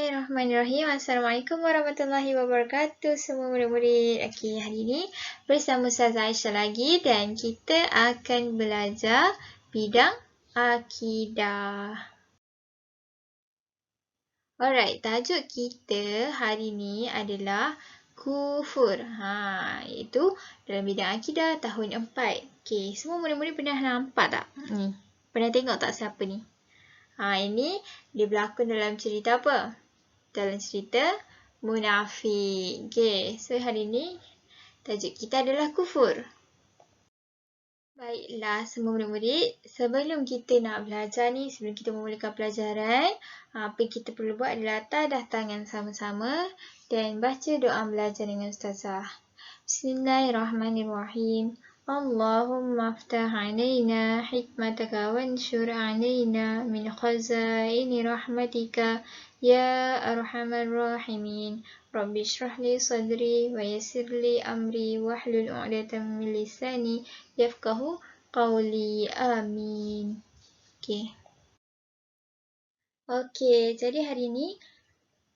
Bismillahirrahmanirrahim. Assalamualaikum warahmatullahi wabarakatuh semua murid-murid. Okey, hari ini bersama Ustazah Aisyah lagi dan kita akan belajar bidang akidah. Alright, tajuk kita hari ini adalah kufur. Iaitu dalam bidang akidah tahun 4. Okey, semua murid-murid pernah nampak tak? Ni. Pernah tengok tak siapa ni? Ini dia berlakon dalam cerita apa? Dalam cerita munafik. Okay, so hari ni tajuk kita adalah kufur. Baiklah semua murid-murid, sebelum kita nak belajar ni, sebelum kita memulakan pelajaran, apa yang kita perlu buat adalah tadah tangan sama-sama dan baca doa belajar dengan Ustazah. Bismillahirrahmanirrahim. Allahumma aftah alaina hikmataka wanshur alaina min khazaini rahmatika ya arhamar rahimin. Rabbi shrah li sadri wa yassir li amri wahlul 'uqdatam min lisani yafqahu qawli. Amin. Okey, jadi hari ni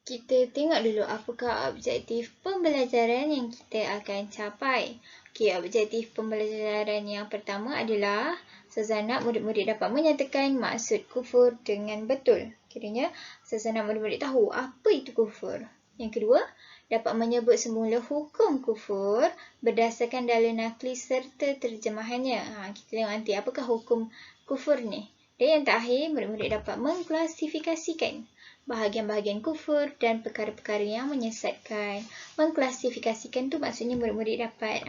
kita tengok dulu apakah objektif pembelajaran yang kita akan capai. Okey, objektif pembelajaran yang pertama adalah Ustazah nak murid-murid dapat menyatakan maksud kufur dengan betul. Kiranya Ustazah nak murid-murid tahu apa itu kufur. Yang kedua, dapat menyebut semula hukum kufur berdasarkan dalil nakli serta terjemahannya. Kita tengok nanti apakah hukum kufur ni. Dan yang terakhir, murid-murid dapat mengklasifikasikan bahagian-bahagian kufur dan perkara-perkara yang menyesatkan. Mengklasifikasikan tu maksudnya murid-murid dapat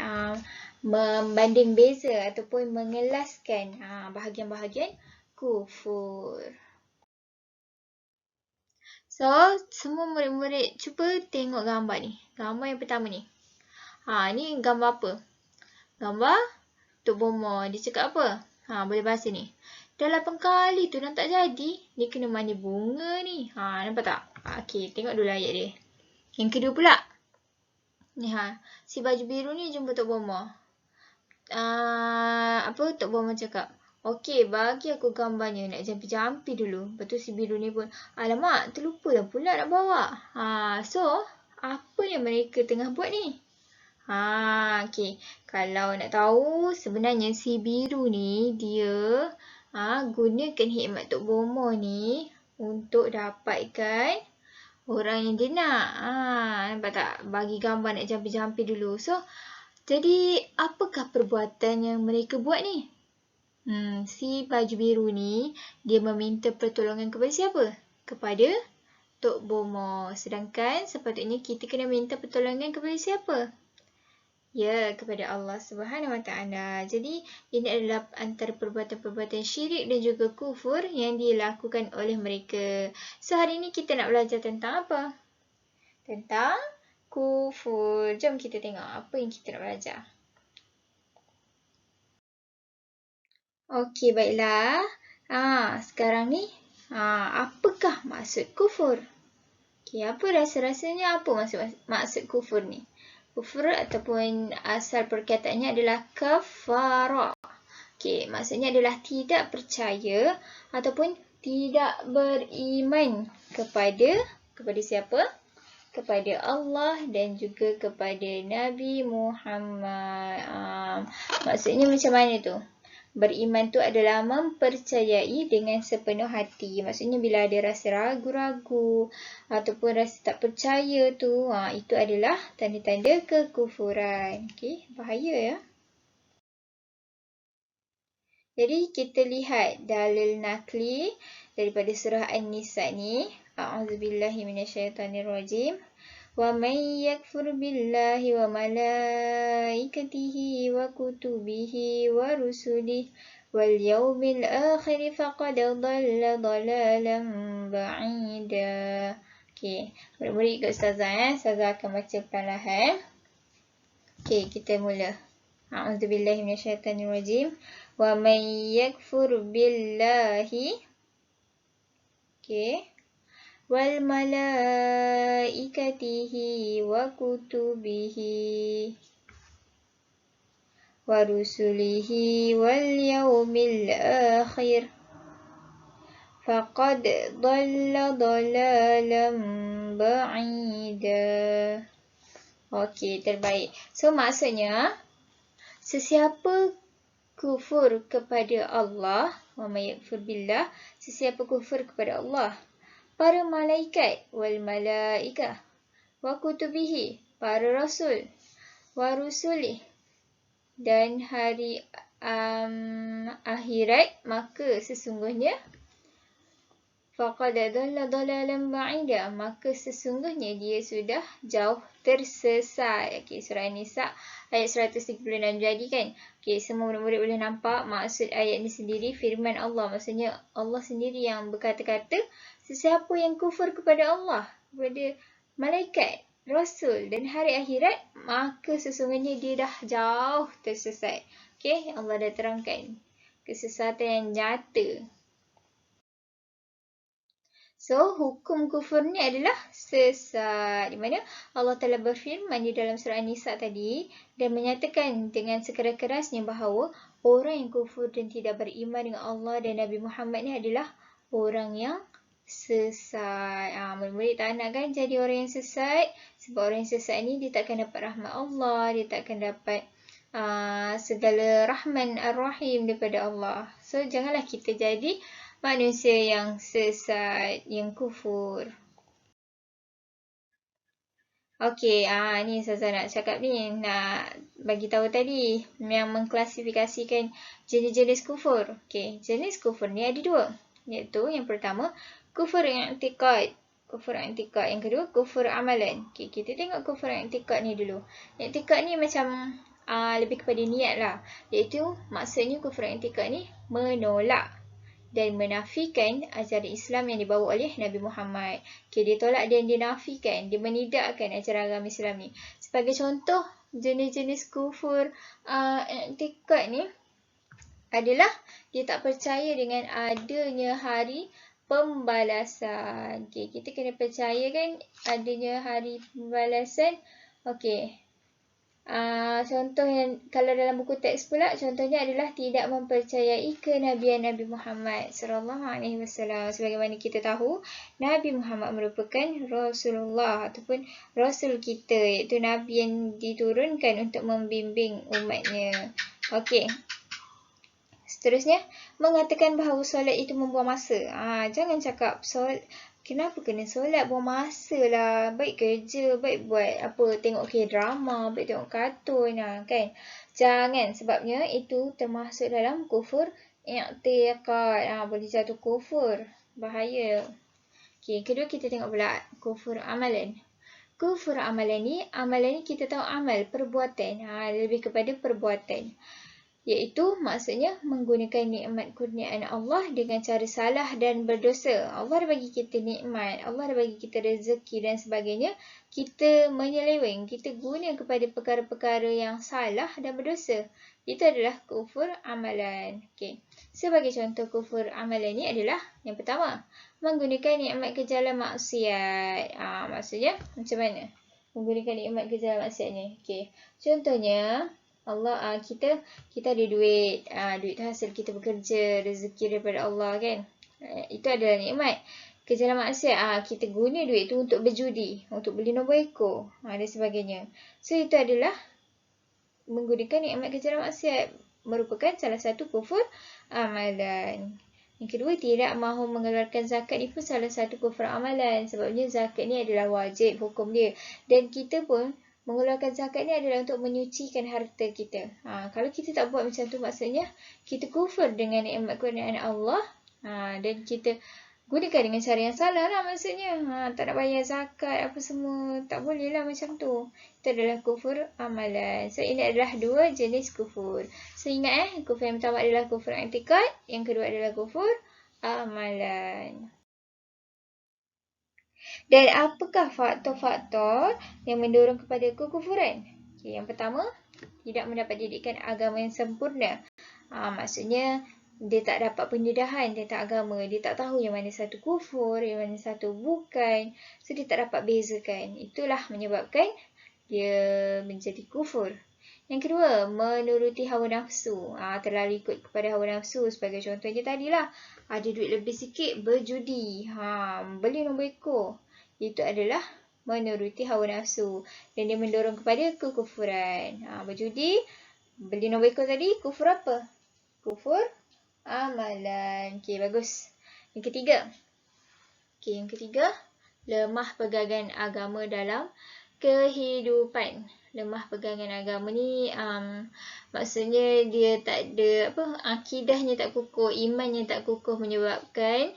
membanding beza ataupun mengelaskan bahagian-bahagian kufur. So, semua murid-murid cuba tengok gambar ni. Gambar yang pertama ni. Ni gambar apa? Gambar Tok Bomo. Dia cakap apa? Boleh bahasa ni. Dah 8 kali tu dah tak jadi. Dia kena mandi bunga ni. Nampak tak? Okey, tengok dulu ayat dia. Yang kedua pula. Ni si baju biru ni jumpa Tok Bomo. Tok Bomo cakap, okey, bagi aku gambarnya, nak jampi-jampi dulu. Lepas tu si biru ni pun, alamak, terlupa dah pula nak bawa. So, apa yang mereka tengah buat ni? Okey. Kalau nak tahu, sebenarnya si biru ni, dia gunakan hikmat Tok Bomo ni untuk dapatkan orang yang dia nak. Nampak tak? Bagi gambar nak jampi-jampi dulu. So, jadi apakah perbuatan yang mereka buat ni? Si baju biru ni, dia meminta pertolongan kepada siapa? Kepada Tok Bomo. Sedangkan sepatutnya kita kena minta pertolongan kepada siapa? Ya, kepada Allah Subhanahu Wa Taala. Jadi, ini adalah antara perbuatan-perbuatan syirik dan juga kufur yang dilakukan oleh mereka. So, hari ini kita nak belajar tentang apa? Tentang kufur. Jom kita tengok apa yang kita nak belajar. Okey, baiklah. Sekarang ni, apakah maksud kufur? Okey, apa rasa-rasanya apa maksud kufur ni? Kufur ataupun asal perkataannya adalah kafara. Okey, maksudnya adalah tidak percaya ataupun tidak beriman kepada siapa? Kepada Allah dan juga kepada Nabi Muhammad. Maksudnya macam mana tu? Beriman tu adalah mempercayai dengan sepenuh hati. Maksudnya bila ada rasa ragu-ragu ataupun rasa tak percaya tu, itu adalah tanda-tanda kekufuran. Okey, bahaya ya. Jadi kita lihat dalil nakli daripada surah An-Nisa ni. A'udzubillahi minasyaitonirrajim. Wa may yakfur billahi wa malaikatihi wa kutubihi wa rusulihi wal yawmil akhir faqad dhalla dhalalan ba'ida. Okey, murid-murid ikut Ustazah Ustazah akan baca perlahan. Okey, kita mula. A'udzubillahi minasyaitonirrajim. Wa may yakfur billahi. Okey. Wal malaikatihi wa kutubihi wa rusulihi wal yawmil akhir faqad dhalla dhalalan ba'ida. Okey, terbaik. So, maksudnya, sesiapa kufur kepada Allah, wa may yakfur billah, sesiapa kufur kepada Allah, para malaikat, wal malaikah, wa kutubihi, para rasul, wa rusulih, dan hari akhirat, maka sesungguhnya faqad dhalla dhalalan ba'ida, maka sesungguhnya dia sudah jauh tersesat. Okey, surah An-Nisa ayat 136 jadi kan. Okey, semua murid-murid boleh nampak maksud ayat ni sendiri firman Allah. Maksudnya Allah sendiri yang berkata-kata sesiapa yang kufur kepada Allah, kepada malaikat, rasul dan hari akhirat, maka sesungguhnya dia dah jauh tersesat. Okey, Allah dah terangkan kesesatan yang nyata. So, hukum kufur ni adalah sesat. Di mana Allah Ta'ala berfirman di dalam surah An-Nisa tadi dan menyatakan dengan sekeras-kerasnya bahawa orang yang kufur dan tidak beriman dengan Allah dan Nabi Muhammad ni adalah orang yang sesat. Murid-murid tak nak kan jadi orang yang sesat, sebab orang yang sesat ni dia takkan dapat rahmat Allah, dia takkan dapat segala rahman ar-rahim daripada Allah. So, janganlah kita jadi manusia yang sesat, yang kufur. Okey, ni Ustazah nak cakap ni, nak bagi tahu tadi yang mengklasifikasikan jenis-jenis kufur. Okey, jenis kufur ni ada dua, iaitu yang pertama kufur i'tiqad. Kufur i'tiqad. Yang kedua kufur amalan. Okey, kita tengok kufur i'tiqad ni dulu. I'tiqad ni macam lebih kepada niat lah, iaitu maksudnya kufur i'tiqad ni menolak dan menafikan ajaran Islam yang dibawa oleh Nabi Muhammad. Okay, dia tolak dan dia nafikan, dia menidakkan ajaran agama Islam ni. Sebagai contoh, jenis-jenis kufur i'tiqad ni adalah dia tak percaya dengan adanya hari pembalasan. Okay, kita kena percaya kan adanya hari pembalasan. Okay. Contoh yang kalau dalam buku teks pula, contohnya adalah tidak mempercayai kenabian Nabi Muhammad sallallahu alaihi wasallam. Sebagaimana kita tahu, Nabi Muhammad merupakan Rasulullah ataupun Rasul kita, iaitu Nabi yang diturunkan untuk membimbing umatnya. Okey. Seterusnya, mengatakan bahawa solat itu membuang masa. Jangan cakap kenapa kena solat buang masa lah. Baik kerja, baik buat tengok K-drama, baik tengok kartun kan. Jangan, sebabnya itu termasuk dalam kufur i'tiqad. Boleh jatuh kufur. Bahaya. Okey, kedua kita tengok pula kufur amalan. Kufur amalan ni kita tahu amal, perbuatan. Lebih kepada perbuatan. Iaitu maksudnya menggunakan nikmat kurniaan Allah dengan cara salah dan berdosa. Allah dah bagi kita nikmat, Allah dah bagi kita rezeki dan sebagainya. Kita menyeleweng, kita guna kepada perkara-perkara yang salah dan berdosa. Itu adalah kufur amalan. Okay. Sebagai contoh kufur amalan ni adalah yang pertama, menggunakan nikmat ke jalan maksiat. Maksudnya macam mana? Menggunakan nikmat ke jalan maksiat ni. Okay. Contohnya, Allah kita ada duit, duit hasil kita bekerja, rezeki daripada Allah kan. Itu adalah nikmat. Ke jalan maksiat, kita guna duit tu untuk berjudi, untuk beli nombor ekor, dan sebagainya. So itu adalah menggunakan nikmat ke jalan maksiat, merupakan salah satu kufur amalan. Yang kedua, tidak mahu mengeluarkan zakat ni pun salah satu kufur amalan. Sebabnya zakat ni adalah wajib hukum dia. Dan kita pun mengeluarkan zakat ni adalah untuk menyucikan harta kita. Kalau kita tak buat macam tu, maksudnya kita kufur dengan nikmat kurniaan Allah. Dan kita gunakan dengan cara yang salah lah maksudnya. Tak nak bayar zakat apa semua. Tak boleh lah macam tu. Itu adalah kufur amalan. So ini adalah dua jenis kufur. So ingat kufur yang pertama adalah kufur i'tiqad. Yang kedua adalah kufur amalan. Dan apakah faktor-faktor yang mendorong kepada kekufuran? Okay, yang pertama, tidak mendapat didikan agama yang sempurna. Maksudnya, dia tak dapat pendedahan tentang agama. Dia tak tahu yang mana satu kufur, yang mana satu bukan. So, dia tak dapat bezakan. Itulah menyebabkan dia menjadi kufur. Yang kedua, menuruti hawa nafsu. Terlalu ikut kepada hawa nafsu. Sebagai contohnya tadilah, ada duit lebih sikit, berjudi. Beli nombor ekor. Itu adalah menuruti hawa nafsu. Dan dia mendorong kepada kekufuran. Berjudi, beli nombor ekor tadi, kufur apa? Kufur amalan. Okey, bagus. Yang ketiga, lemah pegangan agama dalam kehidupan. Lemah pegangan agama ni maksudnya dia tak ada akidahnya tak kukuh, imannya tak kukuh menyebabkan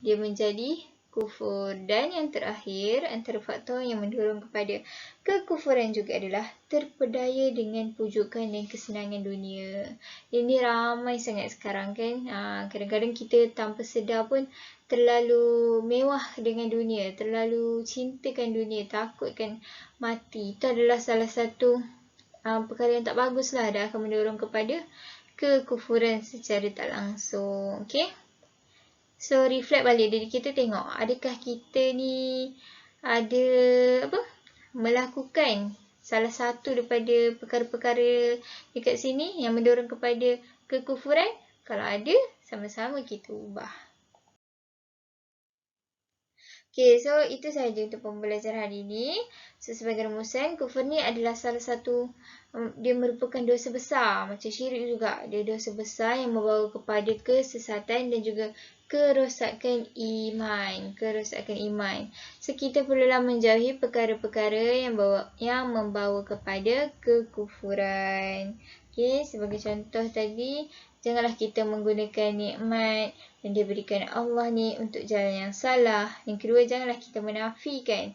dia menjadi kufur. Dan yang terakhir, antara faktor yang mendorong kepada kekufuran juga adalah terpedaya dengan pujukan dan kesenangan dunia. Ini ramai sangat sekarang kan. Kadang-kadang kita tanpa sedar pun terlalu mewah dengan dunia, terlalu cintakan dunia, takutkan mati. Itu adalah salah satu perkara yang tak bagus lah, dan akan mendorong kepada kekufuran secara tak langsung. Okay? So, reflect balik diri kita, tengok adakah kita ni ada melakukan salah satu daripada perkara-perkara dekat sini yang mendorong kepada kekufuran. Kalau ada, sama-sama kita ubah. Okay, so itu sahaja untuk pembelajaran hari ini. So, sebagai rumusan, kufur ni adalah salah satu, dia merupakan dosa besar. Macam syirik juga. Dia dosa besar yang membawa kepada kesesatan dan juga kerosakan iman. So, kita perlulah menjauhi perkara-perkara yang membawa kepada kekufuran. Okay, sebagai contoh tadi, janganlah kita menggunakan nikmat yang diberikan Allah ni untuk jalan yang salah. Yang kedua, janganlah kita menafikan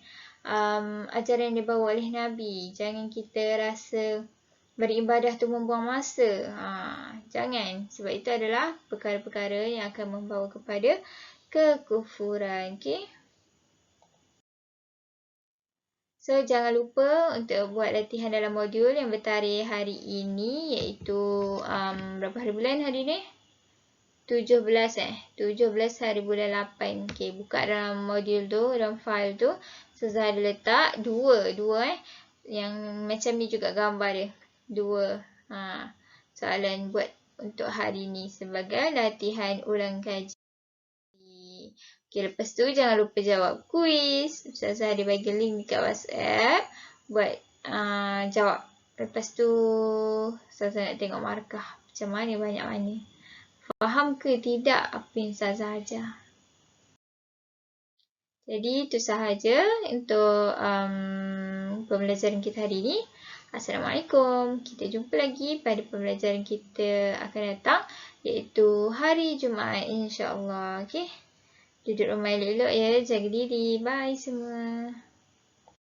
ajaran yang dibawa oleh Nabi. Jangan kita rasa beribadah tu membuang masa. Jangan. Sebab itu adalah perkara-perkara yang akan membawa kepada kekufuran. Okay? So, jangan lupa untuk buat latihan dalam modul yang bertarikh hari ini, iaitu berapa hari bulan hari ni? 17 hari bulan 8. Okay, buka dalam modul tu, dalam file tu. So, Zah ada letak dua yang macam ni juga gambar dia. 2 soalan buat untuk hari ni sebagai latihan ulang kaji. Okay, lepas tu jangan lupa jawab kuis. Ustazah ada bagi link dekat WhatsApp buat jawab. Lepas tu Ustazah nak tengok markah macam mana, banyak mana. Faham ke tidak apa yang Ustazah ajar? Jadi itu sahaja untuk pembelajaran kita hari ini. Assalamualaikum. Kita jumpa lagi pada pembelajaran kita akan datang, iaitu hari Jumaat insya-Allah. Okay? Duduk rumah elok-elok ya, jaga diri. Bye semua.